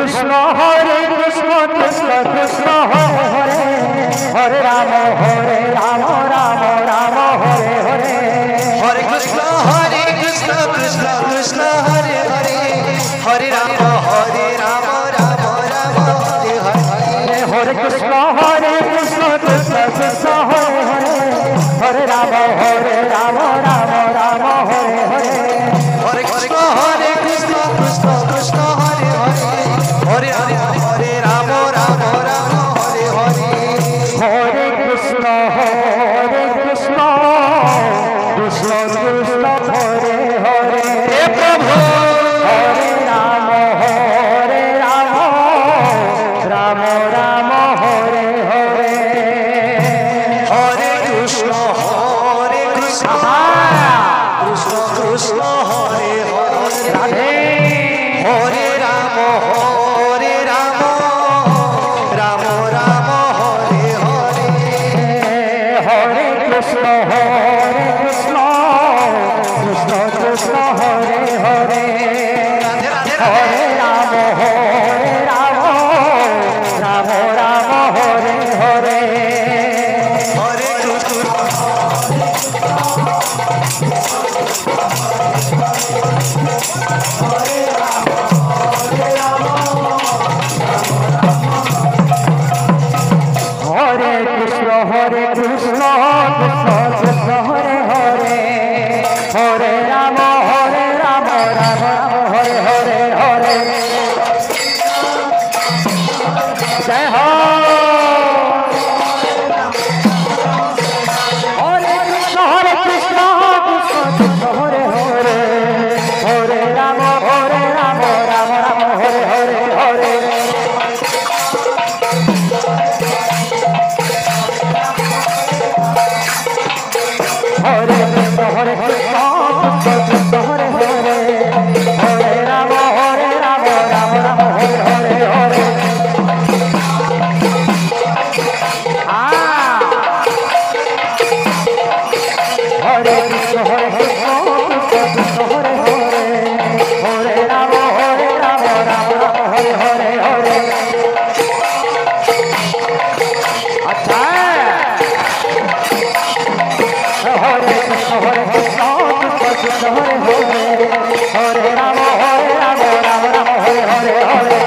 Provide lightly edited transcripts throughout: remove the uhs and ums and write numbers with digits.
Krishna Krishna Krishna Hare Hare Radhe हरे राम राम राम हरे हरे हरे कृष्ण कृष्ण कृष्ण हरे हरे हरे राम राम राम हरे हरे हरे कृष्ण हरे कृष्ण कृष्ण कृष्ण हरे हरे हरे राम राम राम हरे हरे हरे जय हो हरे कृष्ण कृष्ण कृष्ण हरे हरे हरे राम राम राम हरे हरे हरे हरे कृष्ण कृष्ण कृष्ण हरे हरे हरे राम राम राम हरे हरे हरे हरे कृष्ण कृष्ण कृष्ण हरे हरे हरे राम राम हरे हरे हरे अच्छा हरे कृष्ण कृष्ण कृष्ण हरे हरे हरे राम राम राम हरे हरे हरे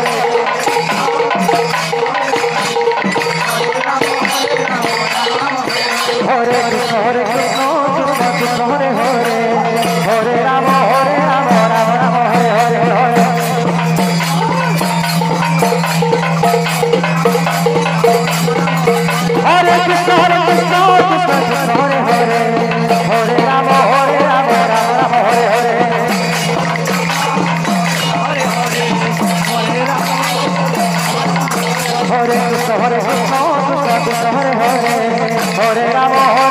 हरे कृष्ण कृष्ण कृष्ण हरे हरे हरे राम राम राम हरे हरे हरे हरे कृष्ण कृष्ण कृष्ण हरे हरे हरे राम राम राम हरे हरे हरे कृष्ण कृष्ण कृष्ण हरे हरे हरे राम